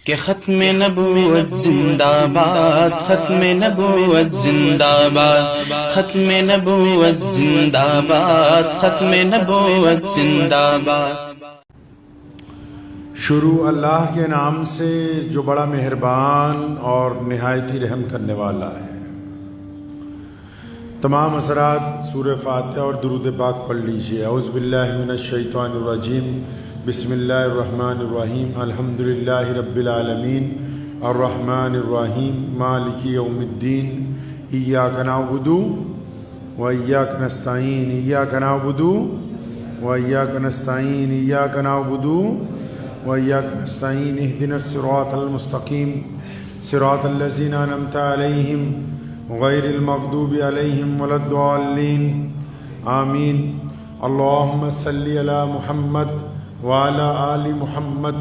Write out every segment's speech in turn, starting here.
کہ ختم نبوت زندہ باد، ختم نبوت زندہ باد، ختم نبوت زندہ باد، ختم نبوت زندہ باد۔ شروع اللہ کے نام سے جو بڑا مہربان اور نہایت ہی رحم کرنے والا ہے۔ تمام حضرات سورہ فاتحہ اور درود پاک پڑھ لیجئے۔ اعوذ باللہ من الشیطان الرجیم، بسم اللہ الرحمن الرحیم، الحمدللہ رب العالمین، الرحمن الرحیم، مالک یوم الدین، ایاک نعبد و ایاک نستعین، ایاک نعبد و ایاک نستعین، ایاک نعبد و ایاک نستعین، اہدنا الصراط المستقیم، صراط الذین انعمت علیہم غیر المغضوب علیہم ولا الضالین، آمین۔ اللہم صلی علی محمد وعلی آل محمد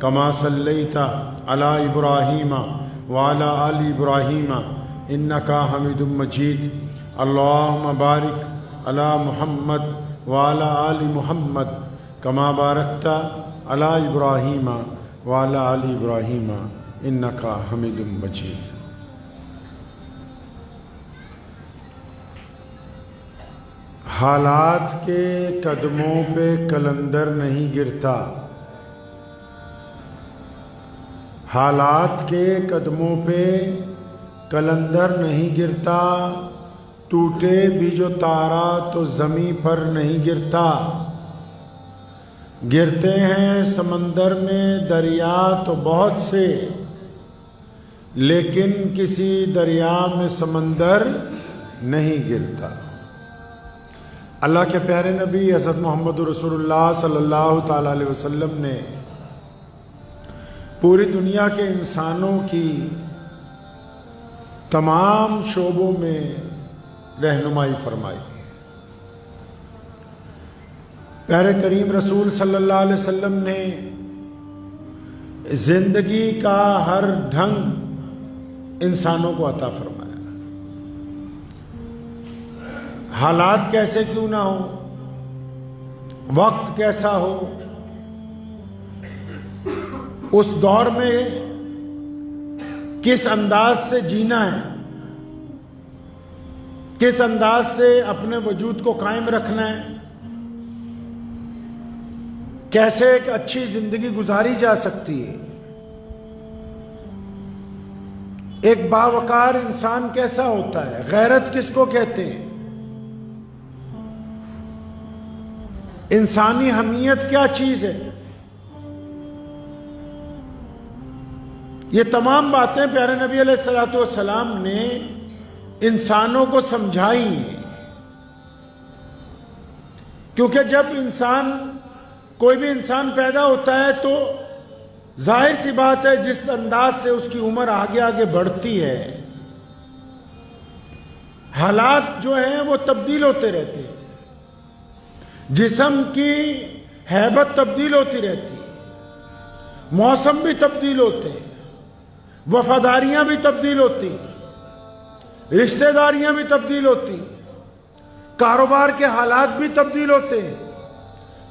کما صلیت علی ابراہیم وعلی آل ابراہیم انکا حمید مجید۔ اللہم بارک علی محمد وعلی آل محمد کما بارکت علی ابراہیم وعلی آل ابراہیم انکا حمید مجید۔ حالات کے قدموں پہ کلندر نہیں گرتا، حالات کے قدموں پہ کلندر نہیں گرتا، ٹوٹے بھی جو تارا تو زمین پر نہیں گرتا۔ گرتے ہیں سمندر میں دریا تو بہت سے، لیکن کسی دریا میں سمندر نہیں گرتا۔ اللہ کے پیارے نبی حضرت محمد رسول اللہ صلی اللہ تعالیٰ علیہ وسلم نے پوری دنیا کے انسانوں کی تمام شعبوں میں رہنمائی فرمائی۔ پیارے کریم رسول صلی اللہ علیہ وسلم نے زندگی کا ہر ڈھنگ انسانوں کو عطا فرمایا۔ حالات کیسے کیوں نہ ہو، وقت کیسا ہو، اس دور میں کس انداز سے جینا ہے، کس انداز سے اپنے وجود کو قائم رکھنا ہے، کیسے ایک اچھی زندگی گزاری جا سکتی ہے، ایک باوقار انسان کیسا ہوتا ہے، غیرت کس کو کہتے ہیں، انسانی حمیت کیا چیز ہے، یہ تمام باتیں پیارے نبی علیہ السلام نے انسانوں کو سمجھائی ہیں۔ کیونکہ جب کوئی بھی انسان پیدا ہوتا ہے تو ظاہر سی بات ہے جس انداز سے اس کی عمر آگے آگے بڑھتی ہے، حالات جو ہیں وہ تبدیل ہوتے رہتے ہیں، جسم کی ہیبت تبدیل ہوتی رہتی، موسم بھی تبدیل ہوتے، وفاداریاں بھی تبدیل ہوتی، رشتہ داریاں بھی تبدیل ہوتی، کاروبار کے حالات بھی تبدیل ہوتے،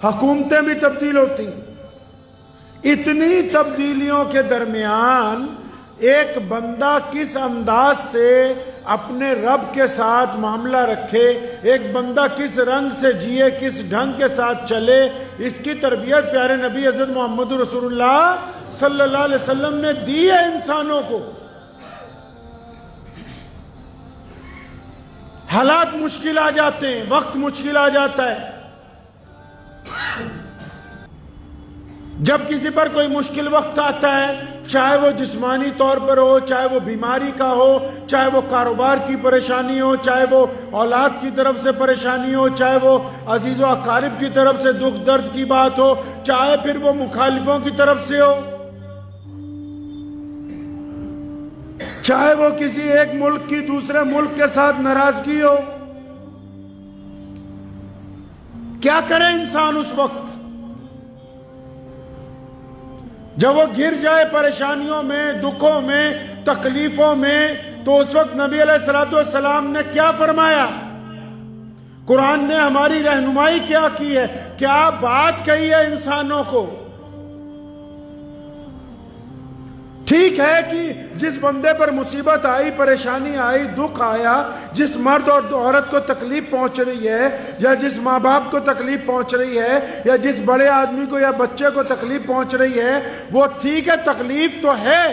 حکومتیں بھی تبدیل ہوتی۔ اتنی تبدیلیوں کے درمیان ایک بندہ کس انداز سے اپنے رب کے ساتھ معاملہ رکھے، ایک بندہ کس رنگ سے جیے، کس ڈھنگ کے ساتھ چلے، اس کی تربیت پیارے نبی حضرت محمد رسول اللہ صلی اللہ علیہ وسلم نے دی ہے انسانوں کو۔ حالات مشکل آ جاتے ہیں، وقت مشکل آ جاتا ہے۔ جب کسی پر کوئی مشکل وقت آتا ہے، چاہے وہ جسمانی طور پر ہو، چاہے وہ بیماری کا ہو، چاہے وہ کاروبار کی پریشانی ہو، چاہے وہ اولاد کی طرف سے پریشانی ہو، چاہے وہ عزیز و اقارب کی طرف سے دکھ درد کی بات ہو، چاہے پھر وہ مخالفوں کی طرف سے ہو، چاہے وہ کسی ایک ملک کی دوسرے ملک کے ساتھ ناراضگی ہو، کیا کرے انسان اس وقت جب وہ گر جائے پریشانیوں میں، دکھوں میں، تکلیفوں میں؟ تو اس وقت نبی علیہ السلام نے کیا فرمایا؟ قرآن نے ہماری رہنمائی کیا کی ہے، کیا بات کہی ہے انسانوں کو؟ ٹھیک ہے کہ جس بندے پر مصیبت آئی، پریشانی آئی، دکھ آیا، جس مرد اور عورت کو تکلیف پہنچ رہی ہے، یا جس ماں باپ کو تکلیف پہنچ رہی ہے، یا جس بڑے آدمی کو یا بچے کو تکلیف پہنچ رہی ہے، وہ ٹھیک ہے، تکلیف تو ہے،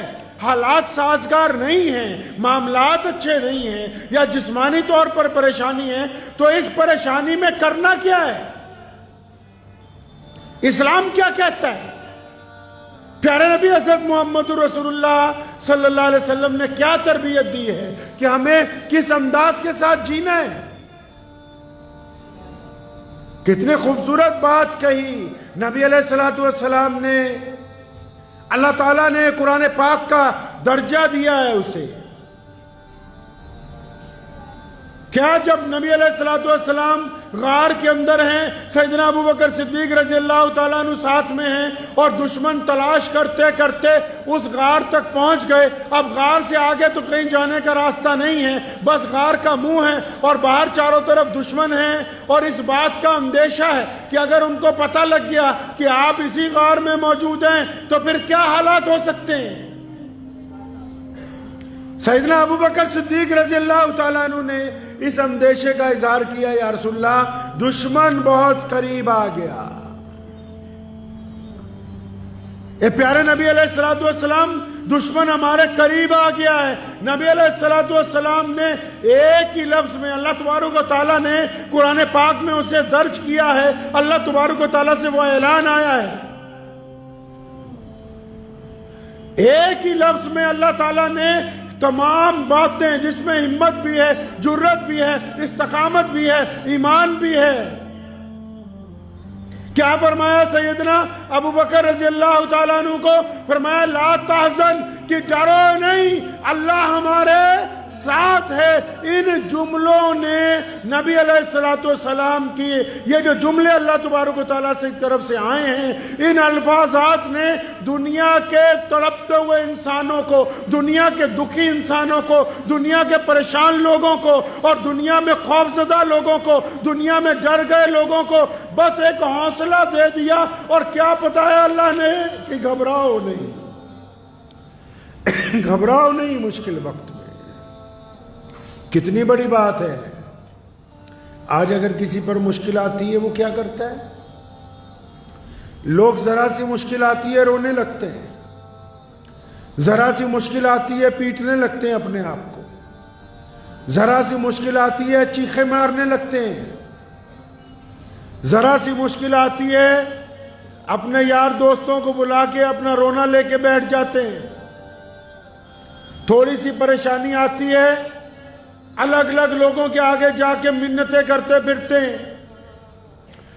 حالات سازگار نہیں ہیں، معاملات اچھے نہیں ہیں، یا جسمانی طور پر پریشانی ہے، تو اس پریشانی میں کرنا کیا ہے؟ اسلام کیا کہتا ہے؟ پیارے نبی حضرت محمد رسول اللہ صلی اللہ علیہ وسلم نے کیا تربیت دی ہے کہ ہمیں کس انداز کے ساتھ جینا ہے؟ کتنے خوبصورت بات کہی نبی علیہ السلام نے۔ اللہ تعالیٰ نے قرآن پاک کا درجہ دیا ہے اسے۔ کیا جب نبی علیہ السلام غار کے اندر ہیں، سیدنا ابوبکر صدیق رضی اللہ تعالیٰ عنہ ساتھ میں ہیں، اور دشمن تلاش کرتے کرتے اس غار تک پہنچ گئے، اب غار سے آگے تو کہیں جانے کا راستہ نہیں ہے، بس غار کا منہ ہے اور باہر چاروں طرف دشمن ہیں، اور اس بات کا اندیشہ ہے کہ اگر ان کو پتہ لگ گیا کہ آپ اسی غار میں موجود ہیں تو پھر کیا حالات ہو سکتے ہیں۔ سیدنا ابوبکر صدیق رضی اللہ تعالیٰ عنہ نے اس اندیشے کا اظہار کیا، یا رسول اللہ دشمن بہت قریب آ گیا۔ اے پیارے نبی علیہ السلام، دشمن ہمارے قریب آ گیا ہے۔ نبی علیہ السلام نے ایک ہی لفظ میں، اللہ تبارک و تعالیٰ نے قرآن پاک میں اسے درج کیا ہے، اللہ تبارک و تعالیٰ سے وہ اعلان آیا ہے، ایک ہی لفظ میں اللہ تعالیٰ نے تمام باتیں جس میں ہمت بھی ہے، جرت بھی ہے، استقامت بھی ہے، ایمان بھی ہے، کیا فرمایا سیدنا ابوبکر رضی اللہ تعالیٰ عنہ کو؟ فرمایا لا تحزن، کہ ڈرو نہیں، اللہ ہمارے ساتھ ہے۔ ان جملوں نے نبی علیہ السلام کی، یہ جو جملے اللہ تبارک و تعالیٰ سے طرف سے آئے ہیں، ان الفاظات نے دنیا کے تڑپتے ہوئے انسانوں کو، دنیا کے دکھی انسانوں کو، دنیا کے پریشان لوگوں کو، اور دنیا میں خوفزدہ لوگوں کو، دنیا میں ڈر گئے لوگوں کو بس ایک حوصلہ دے دیا، اور کیا بتایا اللہ نے کہ گھبراؤ نہیں، گھبراؤ نہیں مشکل وقت میں۔ کتنی بڑی بات ہے۔ آج اگر کسی پر مشکل آتی ہے وہ کیا کرتا ہے؟ لوگ ذرا سی مشکل آتی ہے رونے لگتے ہیں، ذرا سی مشکل آتی ہے پیٹنے لگتے ہیں اپنے آپ کو، ذرا سی مشکل آتی ہے چیخے مارنے لگتے ہیں، ذرا سی مشکل آتی ہے اپنے یار دوستوں کو بلا کے اپنا رونا لے کے بیٹھ جاتے ہیں، تھوڑی سی پریشانی آتی ہے الگ الگ لوگوں کے آگے جا کے منتیں کرتے پھرتے ہیں۔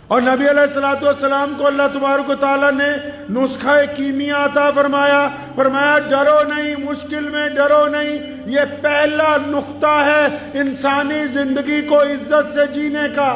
اور نبی علیہ السلام کو اللہ تبارک و تعالیٰ نے نسخہ کیمیا عطا فرمایا ڈرو نہیں، مشکل میں ڈرو نہیں۔ یہ پہلا نقطہ ہے انسانی زندگی کو عزت سے جینے کا،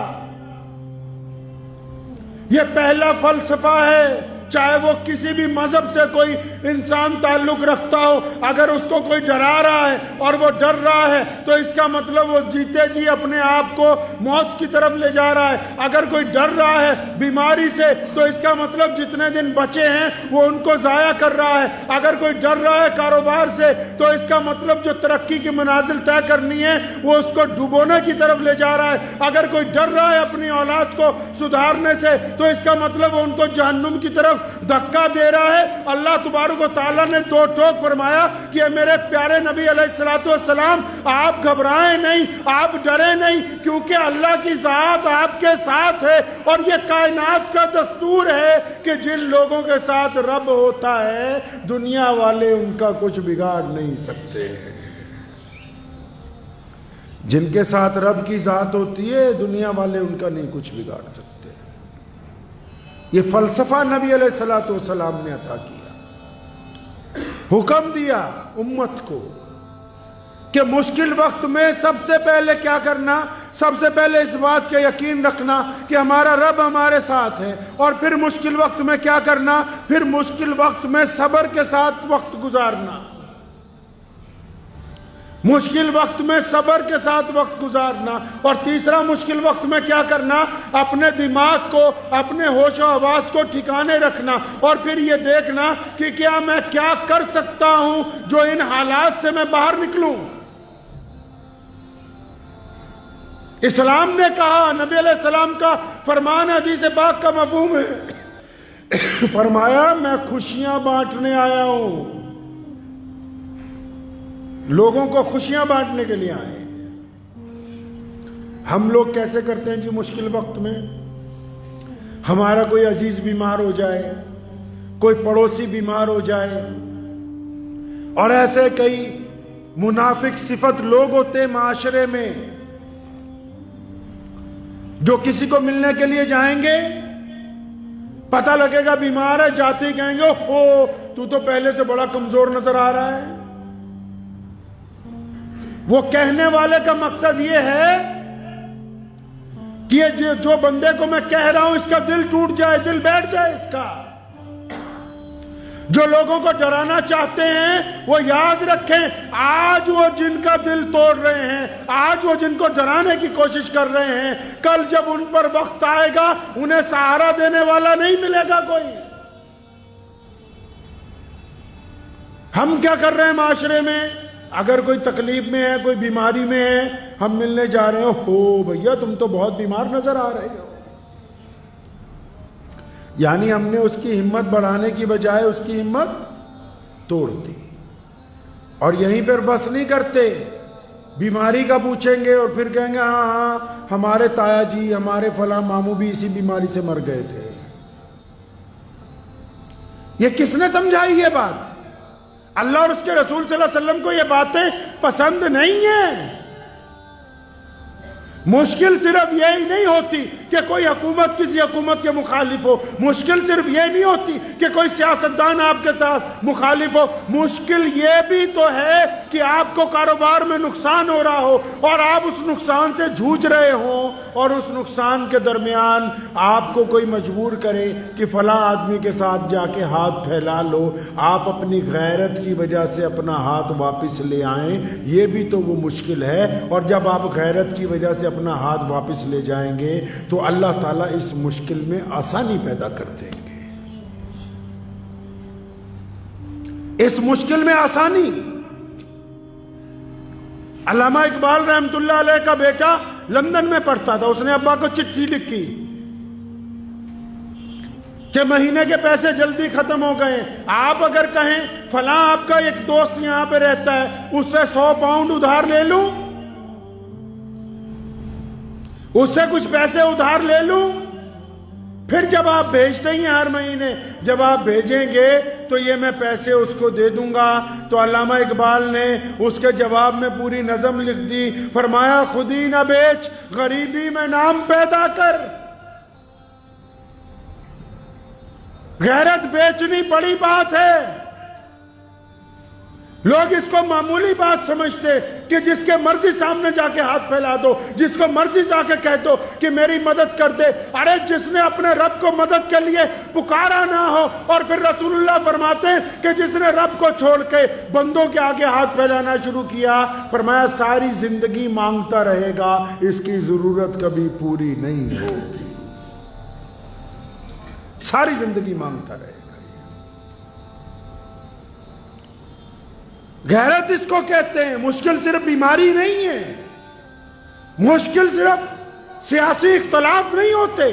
یہ پہلا فلسفہ ہے۔ چاہے وہ کسی بھی مذہب سے کوئی انسان تعلق رکھتا ہو، اگر اس کو کوئی ڈرا رہا ہے اور وہ ڈر رہا ہے تو اس کا مطلب وہ جیتے جی اپنے آپ کو موت کی طرف لے جا رہا ہے۔ اگر کوئی ڈر رہا ہے بیماری سے تو اس کا مطلب جتنے دن بچے ہیں وہ ان کو ضائع کر رہا ہے۔ اگر کوئی ڈر رہا ہے کاروبار سے تو اس کا مطلب جو ترقی کی منازل طے کرنی ہے وہ اس کو ڈبونے کی طرف لے جا رہا ہے۔ اگر کوئی ڈر رہا ہے اپنی اولاد کو سدھارنے سے تو اس کا مطلب وہ ان کو جہنم کی طرف دھکا دے رہا ہے۔ اللہ تبارک و تعالیٰ نے دو ٹوک فرمایا کہ میرے پیارے نبی علیہ السلام آپ گھبرائیں نہیں، آپ ڈریں نہیں، کیونکہ اللہ کی ذات آپ کے ساتھ ہے، اور یہ کائنات کا دستور ہے کہ جن لوگوں کے ساتھ رب ہوتا ہے دنیا والے ان کا کچھ بگاڑ نہیں سکتے ہیں۔ جن کے ساتھ رب کی ذات ہوتی ہے دنیا والے ان کا نہیں کچھ بگاڑ سکتے۔ یہ فلسفہ نبی علیہ السلام نے عطا کیا، حکم دیا امت کو کہ مشکل وقت میں سب سے پہلے کیا کرنا؟ سب سے پہلے اس بات کا یقین رکھنا کہ ہمارا رب ہمارے ساتھ ہے، اور پھر مشکل وقت میں کیا کرنا؟ پھر مشکل وقت میں صبر کے ساتھ وقت گزارنا۔ مشکل وقت میں صبر کے ساتھ وقت گزارنا، اور تیسرا مشکل وقت میں کیا کرنا، اپنے دماغ کو، اپنے ہوش و حواس کو ٹھکانے رکھنا، اور پھر یہ دیکھنا کہ کیا میں کیا کر سکتا ہوں جو ان حالات سے میں باہر نکلوں۔ اسلام نے کہا، نبی علیہ السلام کا فرمان حدیث پاک کا مفہوم ہے، فرمایا میں خوشیاں بانٹنے آیا ہوں، لوگوں کو خوشیاں بانٹنے کے لیے آئے۔ ہم لوگ کیسے کرتے ہیں جی مشکل وقت میں؟ ہمارا کوئی عزیز بیمار ہو جائے، کوئی پڑوسی بیمار ہو جائے، اور ایسے کئی منافق صفت لوگ ہوتے ہیں معاشرے میں جو کسی کو ملنے کے لیے جائیں گے، پتہ لگے گا بیمار ہے، جاتے ہی کہیں گے اوہ تو پہلے سے بڑا کمزور نظر آ رہا ہے۔ وہ کہنے والے کا مقصد یہ ہے کہ جو بندے کو میں کہہ رہا ہوں اس کا دل ٹوٹ جائے، دل بیٹھ جائے اس کا۔ جو لوگوں کو ڈرانا چاہتے ہیں وہ یاد رکھیں، آج وہ جن کا دل توڑ رہے ہیں، آج وہ جن کو ڈرانے کی کوشش کر رہے ہیں، کل جب ان پر وقت آئے گا انہیں سہارا دینے والا نہیں ملے گا کوئی۔ ہم کیا کر رہے ہیں معاشرے میں؟ اگر کوئی تکلیف میں ہے، کوئی بیماری میں ہے، ہم ملنے جا رہے ہو بھیا تم تو بہت بیمار نظر آ رہے ہو، یعنی ہم نے اس کی ہمت بڑھانے کی بجائے اس کی ہمت توڑ دی۔ اور یہیں پر بس نہیں کرتے، بیماری کا پوچھیں گے اور پھر کہیں گے ہاں ہمارے تایا جی، ہمارے فلاں ماموں بھی اسی بیماری سے مر گئے تھے۔ یہ کس نے سمجھائی یہ بات؟ اللہ اور اس کے رسول صلی اللہ علیہ وسلم کو یہ باتیں پسند نہیں ہیں۔ مشکل صرف یہی نہیں ہوتی کہ کوئی حکومت کسی حکومت کے مخالف ہو، مشکل صرف یہ نہیں ہوتی کہ کوئی سیاستدان آپ کے ساتھ مخالف ہو، مشکل یہ بھی تو ہے کہ آپ کو کاروبار میں نقصان ہو رہا ہو اور آپ اس نقصان سے جھوج رہے ہوں، اور اس نقصان کے درمیان آپ کو کوئی مجبور کرے کہ فلاں آدمی کے ساتھ جا کے ہاتھ پھیلا لو، آپ اپنی غیرت کی وجہ سے اپنا ہاتھ واپس لے آئیں، یہ بھی تو وہ مشکل ہے۔ اور جب آپ غیرت کی وجہ سے اپنا ہاتھ واپس لے جائیں گے تو اللہ تعالیٰ اس مشکل میں آسانی پیدا کر دیں گے، اس مشکل میں آسانی۔ علامہ اقبال رحمت اللہ علیہ کا بیٹا لندن میں پڑھتا تھا، اس نے ابا کو چٹھی لکھی کہ مہینے کے پیسے جلدی ختم ہو گئے، آپ اگر کہیں فلاں آپ کا ایک دوست یہاں پہ رہتا ہے اس سے 100 پاؤنڈ ادھار لے لوں، اس سے کچھ پیسے ادھار لے لوں، پھر جب آپ بھیجتے ہی ہر مہینے جب آپ بھیجیں گے تو یہ میں پیسے اس کو دے دوں گا۔ تو علامہ اقبال نے اس کے جواب میں پوری نظم لکھ دی، فرمایا خودی نہ بیچ غریبی میں نام پیدا کر۔ غیرت بیچنی بڑی بات ہے، لوگ اس کو معمولی بات سمجھتے کہ جس کے مرضی سامنے جا کے ہاتھ پھیلا دو، جس کو مرضی جا کے کہہ دو کہ میری مدد کر دے۔ ارے جس نے اپنے رب کو مدد کے لیے پکارا نہ ہو، اور پھر رسول اللہ فرماتے ہیں کہ جس نے رب کو چھوڑ کے بندوں کے آگے ہاتھ پھیلانا شروع کیا، فرمایا ساری زندگی مانگتا رہے گا، اس کی ضرورت کبھی پوری نہیں ہوگی، ساری زندگی مانگتا رہے گا۔ غیرت اس کو کہتے ہیں۔ مشکل صرف بیماری نہیں ہے، مشکل صرف سیاسی اختلاف نہیں ہوتے،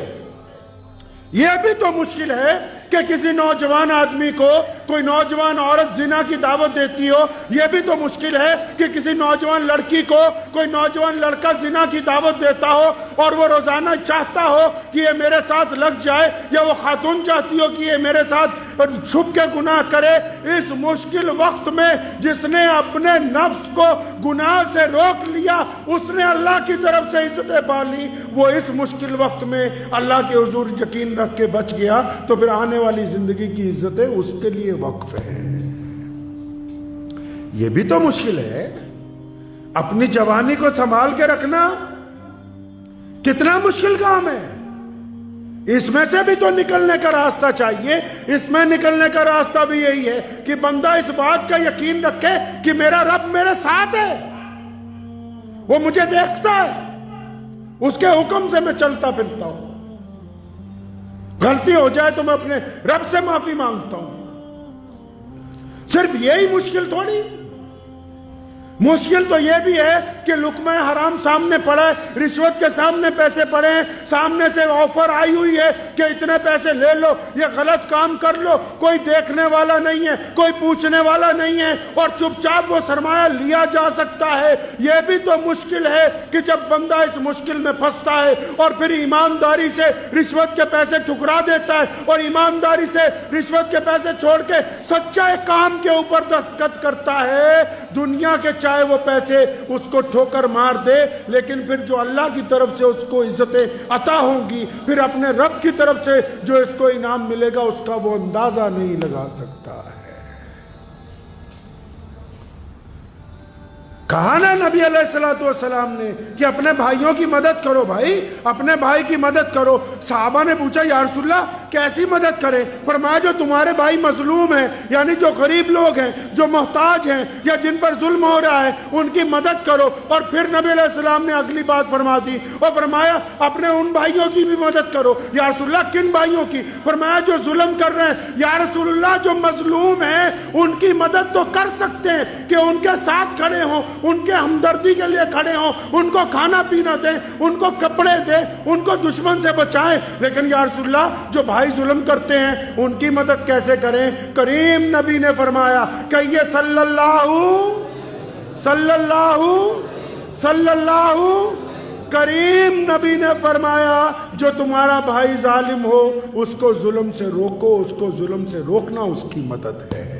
یہ بھی تو مشکل ہے کہ کسی نوجوان آدمی کو کوئی نوجوان عورت زنا کی دعوت دیتی ہو، یہ بھی تو مشکل ہے کہ کسی نوجوان لڑکی کو کوئی نوجوان لڑکا زنا کی دعوت دیتا ہو اور وہ روزانہ چاہتا ہو کہ یہ میرے ساتھ لگ جائے، یا وہ خاتون چاہتی ہو کہ یہ میرے ساتھ چھپ کے گناہ کرے۔ اس مشکل وقت میں جس نے اپنے نفس کو گناہ سے روک لیا، اس نے اللہ کی طرف سے عزتیں پالی، وہ اس مشکل وقت میں اللہ کے حضور یقین رکھ کے بچ گیا، تو پھر آنے والی زندگی کی عزتیں اس کے لیے وقف ہیں۔ یہ بھی تو مشکل ہے، اپنی جوانی کو سنبھال کے رکھنا کتنا مشکل کام ہے۔ اس میں سے بھی تو نکلنے کا راستہ چاہیے۔ اس میں نکلنے کا راستہ بھی یہی ہے کہ بندہ اس بات کا یقین رکھے کہ میرا رب میرے ساتھ ہے، وہ مجھے دیکھتا ہے، اس کے حکم سے میں چلتا پھرتا ہوں، غلطی ہو جائے تو میں اپنے رب سے معافی مانگتا ہوں۔ صرف یہی مشکل تھوڑی، مشکل تو یہ بھی ہے کہ لقمہ حرام سامنے پڑا ہے، رشوت کے سامنے پیسے پڑے ہیں، سامنے سے آفر آئی ہوئی ہے کہ اتنے پیسے لے لو، یہ غلط کام کر لو، کوئی دیکھنے والا نہیں ہے، کوئی پوچھنے والا نہیں ہے، اور چپ چاپ وہ سرمایہ لیا جا سکتا ہے۔ یہ بھی تو مشکل ہے کہ جب بندہ اس مشکل میں پھنستا ہے اور پھر ایمانداری سے رشوت کے پیسے ٹھکرا دیتا ہے اور ایمانداری سے رشوت کے پیسے چھوڑ کے سچے کام کے اوپر دستخط کرتا ہے، دنیا کے چاہے وہ پیسے اس کو ٹھوکر مار دے، لیکن پھر جو اللہ کی طرف سے اس کو عزتیں عطا ہوں گی، پھر اپنے رب کی طرف سے جو اس کو انعام ملے گا، اس کا وہ اندازہ نہیں لگا سکتا ہے۔ کہا نا نبی علیہ السلام نے کہ اپنے بھائیوں کی مدد کرو، بھائی اپنے بھائی کی مدد کرو۔ صحابہ نے پوچھا یا رسول اللہ کیسی مدد کریں؟ فرمایا جو تمہارے بھائی مظلوم ہیں، یعنی جو غریب لوگ ہیں، جو محتاج ہیں، یا جن پر ظلم ہو رہا ہے، ان کی مدد کرو۔ اور پھر نبی علیہ السلام نے اگلی بات فرما دی اور فرمایا اپنے ان بھائیوں کی بھی مدد کرو۔ یا رسول اللہ کن بھائیوں کی؟ فرمایا جو ظلم کر رہے ہیں۔ یا رسول اللہ جو مظلوم ہیں ان کی مدد تو کر سکتے ہیں کہ ان کے ساتھ کھڑے ہوں، ان کے ہمدردی کے لیے کھڑے ہوں، ان کو کھانا پینا دیں، ان کو کپڑے دیں، ان کو دشمن سے بچائیں، لیکن یا رسول اللہ جو بھائی ظلم کرتے ہیں ان کی مدد کیسے کریں؟ کریم نبی نے فرمایا کہ یہ صلی اللہ کریم نبی نے فرمایا جو تمہارا بھائی ظالم ہو اس کو ظلم سے روکو، اس کو ظلم سے روکنا اس کی مدد ہے،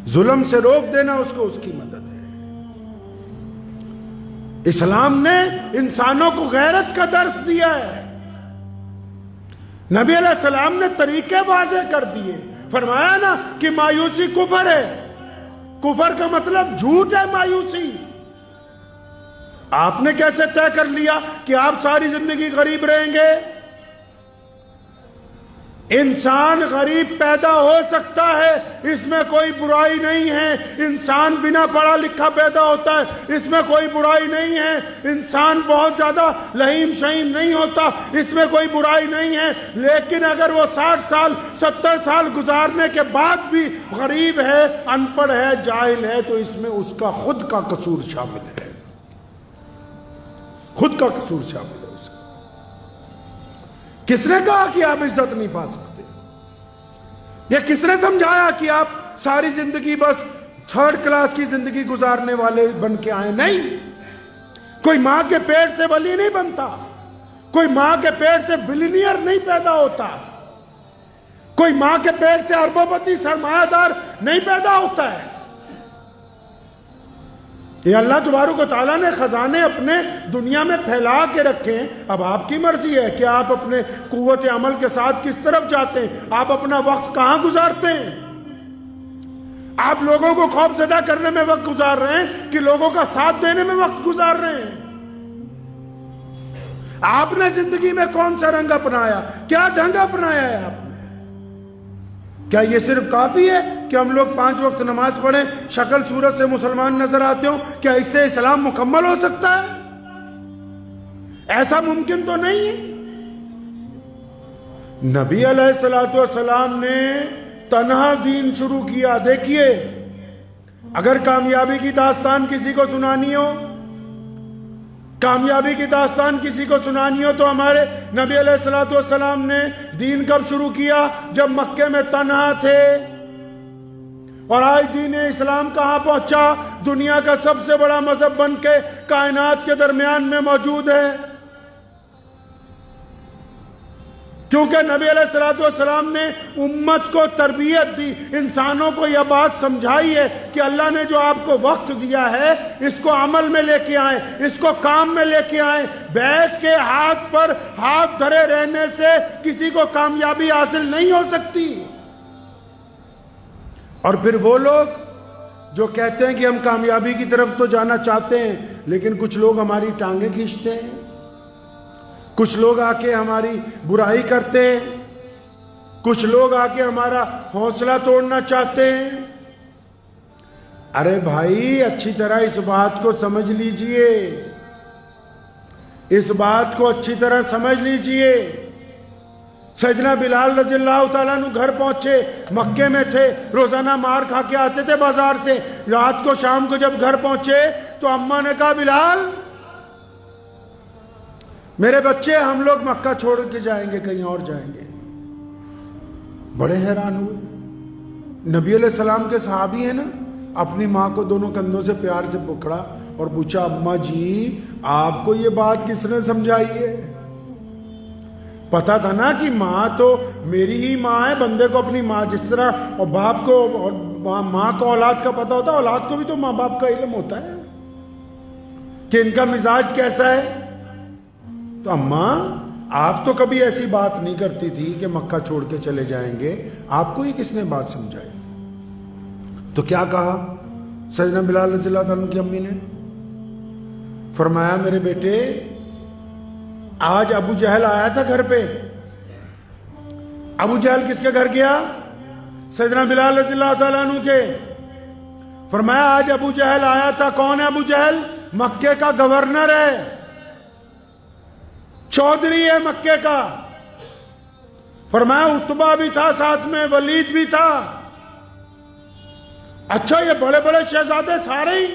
ظلم سے روک دینا اس کو اس کی مدد ہے۔ اسلام نے انسانوں کو غیرت کا درس دیا ہے، نبی علیہ السلام نے طریقے واضح کر دیے۔ فرمایا نا کہ مایوسی کفر ہے، کفر کا مطلب جھوٹ ہے مایوسی۔ آپ نے کیسے طے کر لیا کہ آپ ساری زندگی غریب رہیں گے؟ انسان غریب پیدا ہو سکتا ہے، اس میں کوئی برائی نہیں ہے۔ انسان بنا پڑھا لکھا پیدا ہوتا ہے، اس میں کوئی برائی نہیں ہے۔ انسان بہت زیادہ لہیم شہیم نہیں ہوتا، اس میں کوئی برائی نہیں ہے۔ لیکن اگر وہ 60 سال 70 سال گزارنے کے بعد بھی غریب ہے، ان پڑھ ہے، جاہل ہے، تو اس میں اس کا خود کا قصور شامل ہے، خود کا قصور شامل ہے۔ کس نے کہا کہ آپ عزت نہیں پا سکتے؟ یا کس نے سمجھایا کہ آپ ساری زندگی بس 3rd کلاس کی زندگی گزارنے والے بن کے آئے؟ نہیں، کوئی ماں کے پیٹ سے ولی نہیں بنتا، کوئی ماں کے پیٹ سے بلینئر نہیں پیدا ہوتا، کوئی ماں کے پیٹ سے اربوں پتی سرمایہ دار نہیں پیدا ہوتا ہے۔ یہ اللہ تبارک و تعالیٰ نے خزانے اپنے دنیا میں پھیلا کے رکھے ہیں، اب آپ کی مرضی ہے کہ آپ اپنے قوت عمل کے ساتھ کس طرف جاتے ہیں، آپ اپنا وقت کہاں گزارتے ہیں۔ آپ لوگوں کو خوف زدہ کرنے میں وقت گزار رہے ہیں کہ لوگوں کا ساتھ دینے میں وقت گزار رہے ہیں؟ آپ نے زندگی میں کون سا رنگ اپنایا، کیا ڈھنگ اپنایا ہے آپ نے؟ کیا یہ صرف کافی ہے کہ ہم لوگ 5 وقت نماز پڑھیں، شکل صورت سے مسلمان نظر آتے ہوں؟ کیا اس سے اسلام مکمل ہو سکتا ہے؟ ایسا ممکن تو نہیں ہے۔ نبی علیہ السلام نے تنہا دین شروع کیا۔ دیکھیے، اگر کامیابی کی داستان کسی کو سنانی ہو، کامیابی کی داستان کسی کو سنانی ہو تو ہمارے نبی علیہ السلام نے دین کب شروع کیا؟ جب مکے میں تنہا تھے۔ اور آج دین اسلام کہاں پہنچا؟ دنیا کا سب سے بڑا مذہب بن کے کائنات کے درمیان میں موجود ہے، کیونکہ نبی علیہ السلام نے امت کو تربیت دی، انسانوں کو یہ بات سمجھائی ہے کہ اللہ نے جو آپ کو وقت دیا ہے اس کو عمل میں لے کے آئیں، اس کو کام میں لے کے آئیں۔ بیٹھ کے ہاتھ پر ہاتھ دھرے رہنے سے کسی کو کامیابی حاصل نہیں ہو سکتی۔ اور پھر وہ لوگ جو کہتے ہیں کہ ہم کامیابی کی طرف تو جانا چاہتے ہیں، لیکن کچھ لوگ ہماری ٹانگیں کھینچتے ہیں، کچھ لوگ آ کے ہماری برائی کرتے ہیں، کچھ لوگ آ کے ہمارا حوصلہ توڑنا چاہتے ہیں۔ ارے بھائی اچھی طرح اس بات کو سمجھ لیجئے، اس بات کو اچھی طرح سمجھ لیجئے۔ سیدنا بلال رضی اللہ تعالیٰ عنہ گھر پہنچے، مکے میں تھے، روزانہ مار کھا کے آتے تھے بازار سے، رات کو شام کو جب گھر پہنچے تو اماں نے کہا بلال میرے بچے ہم لوگ مکہ چھوڑ کے جائیں گے، کہیں اور جائیں گے۔ بڑے حیران ہوئے۔ نبی علیہ السلام کے صحابی ہیں نا، اپنی ماں کو دونوں کندھوں سے پیار سے پکڑا اور پوچھا اماں جی آپ کو یہ بات کس نے سمجھائی ہے؟ پتا تھا نا کہ ماں تو میری ہی ماں ہے، بندے کو اپنی ماں جس طرح اور باپ کو اور ماں کو اولاد کا پتا ہوتا ہے، اولاد کو بھی تو ماں باپ کا علم ہوتا ہے کہ ان کا مزاج کیسا ہے۔ تو اماں آپ تو کبھی ایسی بات نہیں کرتی تھی کہ مکہ چھوڑ کے چلے جائیں گے، آپ کو یہ کس نے بات سمجھائی؟ تو کیا کہا سیدنا بلال رضی اللہ عنہ کی امی نے؟ فرمایا میرے بیٹے آج ابو جہل آیا تھا گھر پہ۔ ابو جہل کس کے گھر گیا؟ سیدنا بلال رضی اللہ تعالیٰ عنہ کے۔ فرمایا آج ابو جہل آیا تھا۔ کون ہے ابو جہل؟ مکے کا گورنر ہے، چودھری ہے مکے کا۔ فرمایا عتبہ بھی تھا ساتھ میں، ولید بھی تھا۔ اچھا یہ بڑے بڑے شہزادے سارے ہی؟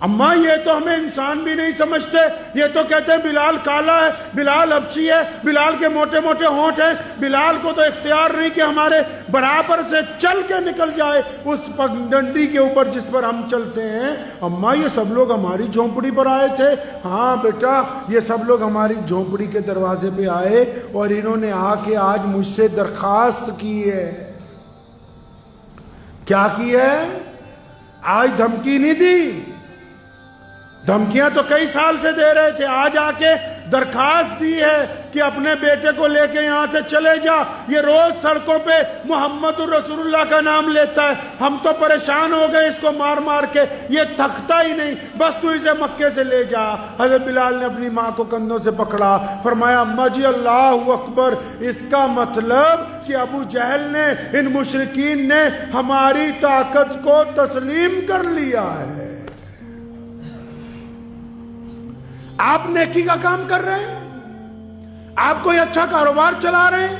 اماں یہ تو ہمیں انسان بھی نہیں سمجھتے، یہ تو کہتے ہیں بلال کالا ہے، بلال حبشی ہے، بلال کے موٹے موٹے ہونٹ ہیں، بلال کو تو اختیار نہیں کہ ہمارے برابر سے چل کے نکل جائے اس پگڈنڈی کے اوپر جس پر ہم چلتے ہیں۔ اماں یہ سب لوگ ہماری جھونپڑی پر آئے تھے؟ ہاں بیٹا یہ سب لوگ ہماری جھونپڑی کے دروازے پہ آئے اور انہوں نے آ کے آج مجھ سے درخواست کی ہے۔ کیا کی ہے؟ آج دھمکی نہیں دی، دھمکیاں تو کئی سال سے دے رہے تھے، آج آ کے درخواست دی ہے کہ اپنے بیٹے کو لے کے یہاں سے چلے جا۔ یہ روز سڑکوں پہ محمد الرسول اللہ کا نام لیتا ہے، ہم تو پریشان ہو گئے اس کو مار مار کے، یہ تھکتا ہی نہیں، بس تو اسے مکے سے لے جا۔ حضرت بلال نے اپنی ماں کو کندھوں سے پکڑا، فرمایا اماں جی اللہ اکبر، اس کا مطلب کہ ابو جہل نے، ان مشرکین نے ہماری طاقت کو تسلیم کر لیا ہے۔ آپ نیکی کا کام کر رہے ہیں، آپ کوئی اچھا کاروبار چلا رہے ہیں،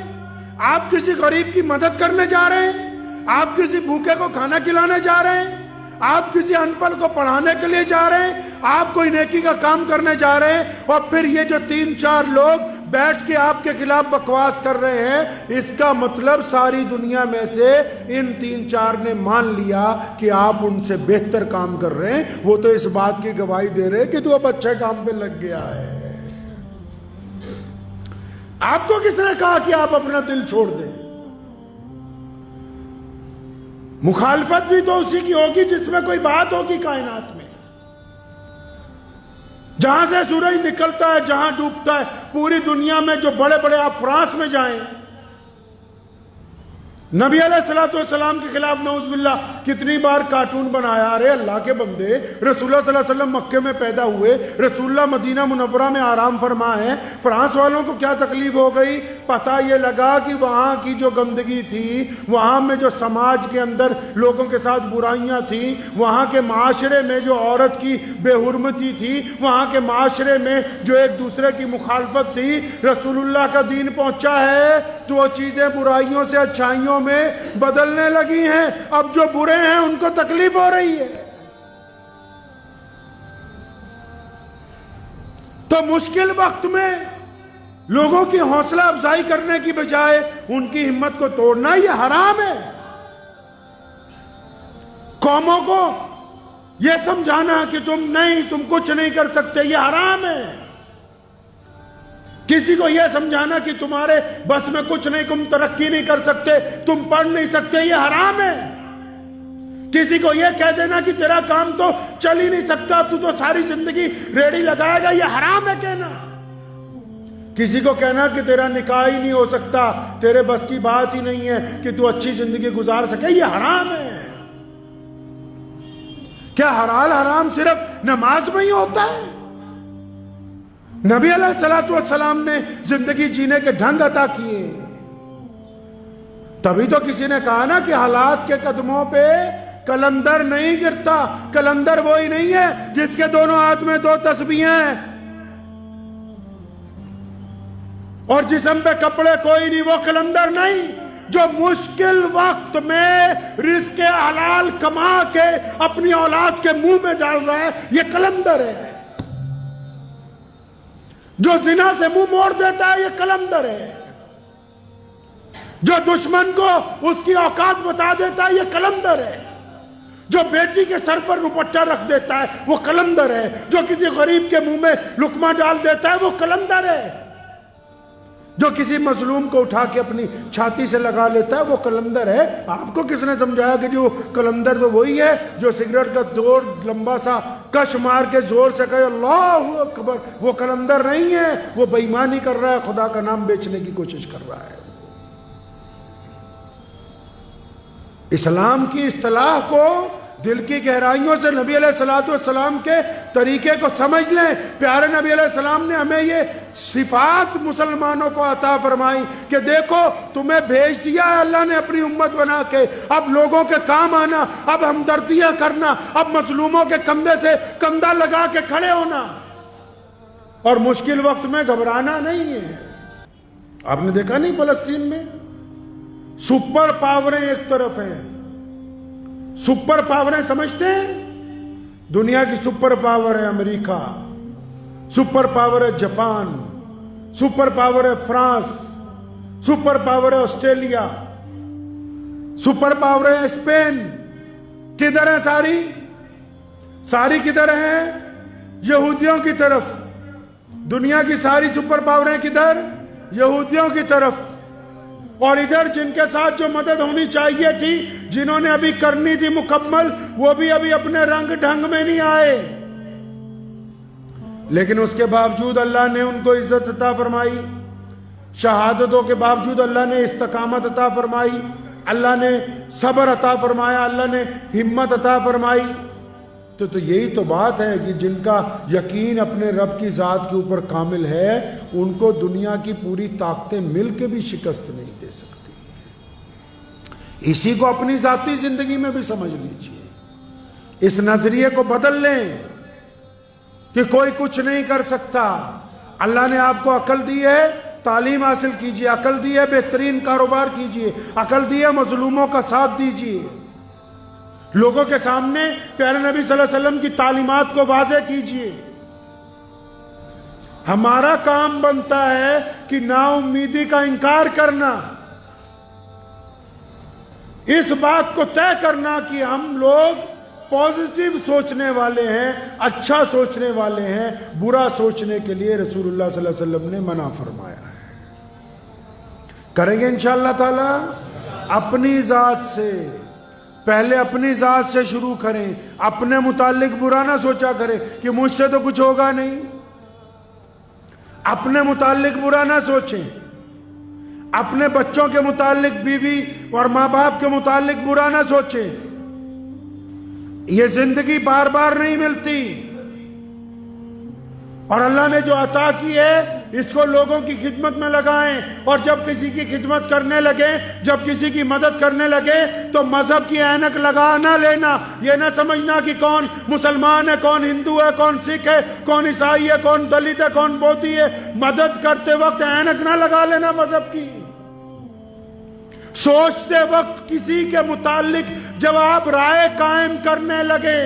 آپ کسی غریب کی مدد کرنے جا رہے ہیں، آپ کسی بھوکے کو کھانا کھلانے جا رہے ہیں، آپ کسی ان پڑھ کو پڑھانے کے لیے جا رہے ہیں، آپ کوئی نیکی کا کام کرنے جا رہے ہیں، اور پھر یہ جو 3-4 لوگ بیٹھ کے آپ کے خلاف بکواس کر رہے ہیں، اس کا مطلب ساری دنیا میں سے ان 3-4 نے مان لیا کہ آپ ان سے بہتر کام کر رہے ہیں۔ وہ تو اس بات کی گواہی دے رہے کہ تو اب اچھے کام پہ لگ گیا ہے۔ آپ کو کس نے کہا کہ آپ اپنا دل چھوڑ دیں؟ مخالفت بھی تو اسی کی ہوگی جس میں کوئی بات ہوگی کائنات میں۔ جہاں سے سورج نکلتا ہے، جہاں ڈوبتا ہے، پوری دنیا میں جو بڑے بڑے، آپ فرانس میں جائیں، نبی علیہ السلام کے خلاف نعوذ باللہ کتنی بار کارٹون بنایا۔ ارے اللہ کے بندے، رسول اللہ صلی اللہ علیہ وسلم مکے میں پیدا ہوئے، رسول اللہ مدینہ منورہ میں آرام فرما ہے، فرانس والوں کو کیا تکلیف ہو گئی؟ پتہ یہ لگا کہ وہاں کی جو گندگی تھی، وہاں میں جو سماج کے اندر لوگوں کے ساتھ برائیاں تھیں، وہاں کے معاشرے میں جو عورت کی بے حرمتی تھی، وہاں کے معاشرے میں جو ایک دوسرے کی مخالفت تھی، رسول اللہ کا دین پہنچا ہے تو وہ چیزیں برائیوں سے اچھائیوں میں بدلنے لگی ہیں۔ اب جو برے ہیں ان کو تکلیف ہو رہی ہے۔ تو مشکل وقت میں لوگوں کی حوصلہ افزائی کرنے کی بجائے ان کی ہمت کو توڑنا یہ حرام ہے۔ قوموں کو یہ سمجھانا کہ تم کچھ نہیں کر سکتے، یہ حرام ہے۔ کسی کو یہ سمجھانا کہ تمہارے بس میں کچھ نہیں، تم ترقی نہیں کر سکتے، تم پڑھ نہیں سکتے، یہ حرام ہے۔ کسی کو یہ کہہ دینا کہ تیرا کام تو چل ہی نہیں سکتا، تو ساری زندگی ریڑھی لگائے گا، یہ حرام ہے کہنا۔ کسی کو کہنا کہ تیرا نکاح ہی نہیں ہو سکتا، تیرے بس کی بات ہی نہیں ہے کہ تو اچھی زندگی گزار سکے، یہ حرام ہے۔ کیا حلال حرام صرف نماز میں ہی ہوتا ہے؟ نبی علیہ السلام نے زندگی جینے کے ڈھنگ عطا کیے، تبھی تو کسی نے کہا نا کہ حالات کے قدموں پہ کلندر نہیں گرتا. کلندر وہی نہیں ہے جس کے دونوں ہاتھ میں 2 تسبیحیں ہیں اور جسم پہ کپڑے کوئی نہیں. وہ کلندر نہیں جو مشکل وقت میں رزق حلال کما کے اپنی اولاد کے منہ میں ڈال رہا ہے, یہ کلندر ہے. جو زنا سے منہ موڑ دیتا ہے, یہ کلندر ہے. جو دشمن کو اس کی اوقات بتا دیتا ہے, یہ کلندر ہے. جو بیٹی کے سر پر دوپٹہ رکھ دیتا ہے, وہ کلندر ہے. جو کسی غریب کے منہ میں لقمہ ڈال دیتا ہے, وہ کلندر ہے. جو کسی مظلوم کو اٹھا کے اپنی چھاتی سے لگا لیتا ہے, وہ کلندر ہے. آپ کو کس نے سمجھایا کہ جو کلندر تو وہی ہے جو سگریٹ کا دور لمبا سا کش مار کے زور سے کہے اللہ اکبر؟ وہ کلندر نہیں ہے, وہ بے ایمانی کر رہا ہے, خدا کا نام بیچنے کی کوشش کر رہا ہے. اسلام کی اصطلاح کو دل کی گہرائیوں سے نبی علیہ السلام کے طریقے کو سمجھ لیں. پیارے نبی علیہ السلام نے ہمیں یہ صفات مسلمانوں کو عطا فرمائی کہ دیکھو تمہیں بھیج دیا ہے اللہ نے اپنی امت بنا کے, اب لوگوں کے کام آنا, اب ہمدردیاں کرنا, اب مظلوموں کے کندھے سے کندھا لگا کے کھڑے ہونا اور مشکل وقت میں گھبرانا نہیں ہے. آپ نے دیکھا نہیں فلسطین میں سپر پاوریں ایک طرف ہیں. سپر پاوریں سمجھتے ہیں؟ دنیا کی سپر پاور ہے امریکہ, سپر پاور ہے جاپان, سپر پاور ہے فرانس, سپر پاور ہے آسٹریلیا, سپر پاور ہے اسپین. کدھر ہے ساری کدھر ہیں؟ یہودیوں کی طرف. دنیا کی ساری سپر پاوریں کدھر؟ یہودیوں کی طرف. اور ادھر جن کے ساتھ جو مدد ہونی چاہیے تھی, جنہوں نے ابھی کرنی تھی مکمل, وہ بھی ابھی اپنے رنگ ڈھنگ میں نہیں آئے. لیکن اس کے باوجود اللہ نے ان کو عزت عطا فرمائی, شہادتوں کے باوجود اللہ نے استقامت عطا فرمائی, اللہ نے صبر عطا فرمایا, اللہ نے ہمت عطا فرمائی. تو یہی تو بات ہے کہ جن کا یقین اپنے رب کی ذات کے اوپر کامل ہے, ان کو دنیا کی پوری طاقتیں مل کے بھی شکست نہیں دے سکتی. اسی کو اپنی ذاتی زندگی میں بھی سمجھ لیجئے. اس نظریے کو بدل لیں کہ کوئی کچھ نہیں کر سکتا. اللہ نے آپ کو عقل دی ہے, تعلیم حاصل کیجئے. عقل دی ہے, بہترین کاروبار کیجئے. عقل دی ہے, مظلوموں کا ساتھ دیجئے. لوگوں کے سامنے پیارے نبی صلی اللہ علیہ وسلم کی تعلیمات کو واضح کیجئے. ہمارا کام بنتا ہے کہ نا امیدی کا انکار کرنا, اس بات کو طے کرنا کہ ہم لوگ پازیٹیو سوچنے والے ہیں, اچھا سوچنے والے ہیں. برا سوچنے کے لیے رسول اللہ صلی اللہ علیہ وسلم نے منع فرمایا ہے. کریں گے انشاءاللہ تعالی. اپنی ذات سے پہلے اپنی ذات سے شروع کریں. اپنے متعلق برا نہ سوچا کریں کہ مجھ سے تو کچھ ہوگا نہیں. اپنے متعلق برا نہ سوچیں. اپنے بچوں کے متعلق, بیوی اور ماں باپ کے متعلق برا نہ سوچیں. یہ زندگی بار بار نہیں ملتی, اور اللہ نے جو عطا کی ہے اس کو لوگوں کی خدمت میں لگائیں. اور جب کسی کی خدمت کرنے لگے, جب کسی کی مدد کرنے لگے, تو مذہب کی اینک لگا نہ لینا. یہ نہ سمجھنا کہ کون مسلمان ہے, کون ہندو ہے, کون سکھ ہے, کون عیسائی ہے, کون دلت ہے, کون بودھی ہے. مدد کرتے وقت اینک نہ لگا لینا مذہب کی. سوچتے وقت کسی کے متعلق جب آپ رائے قائم کرنے لگے,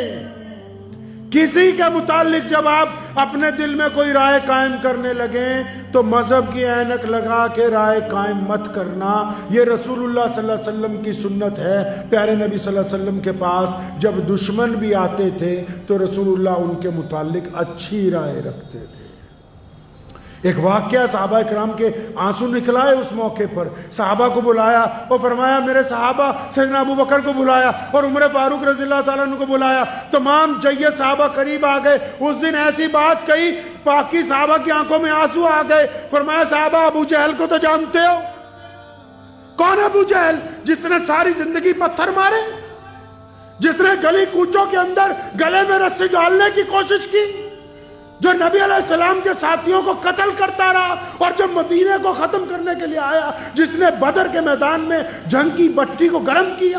کسی کے متعلق جب آپ اپنے دل میں کوئی رائے قائم کرنے لگیں, تو مذہب کی اینک لگا کے رائے قائم مت کرنا. یہ رسول اللہ صلی اللہ علیہ وسلم کی سنت ہے. پیارے نبی صلی اللہ علیہ وسلم کے پاس جب دشمن بھی آتے تھے تو رسول اللہ ان کے متعلق اچھی رائے رکھتے تھے. ایک واقعہ صحابہ کرام کے آنسو نکلائے اس موقع پر. صحابہ کو بلایا اور فرمایا میرے صحابہ, سیدنا ابو بکر کو بلایا اور عمر فاروق رضی اللہ تعالیٰ عنہ کو بلایا. تمام جید صحابہ قریب آ گئے. اس دن ایسی بات کہی, باقی صحابہ کی آنکھوں میں آنسو آ گئے. فرمایا صحابہ ابو جہل کو تو جانتے ہو. کون ابو جہل؟ جس نے ساری زندگی پتھر مارے, جس نے گلی کوچوں کے اندر گلے میں رسی ڈالنے کی کوشش کی, جو نبی علیہ السلام کے ساتھیوں کو قتل کرتا رہا, اور جب مدینے کو ختم کرنے کے لیے آیا, جس نے بدر کے میدان میں جنگ کی بٹی کو گرم کیا.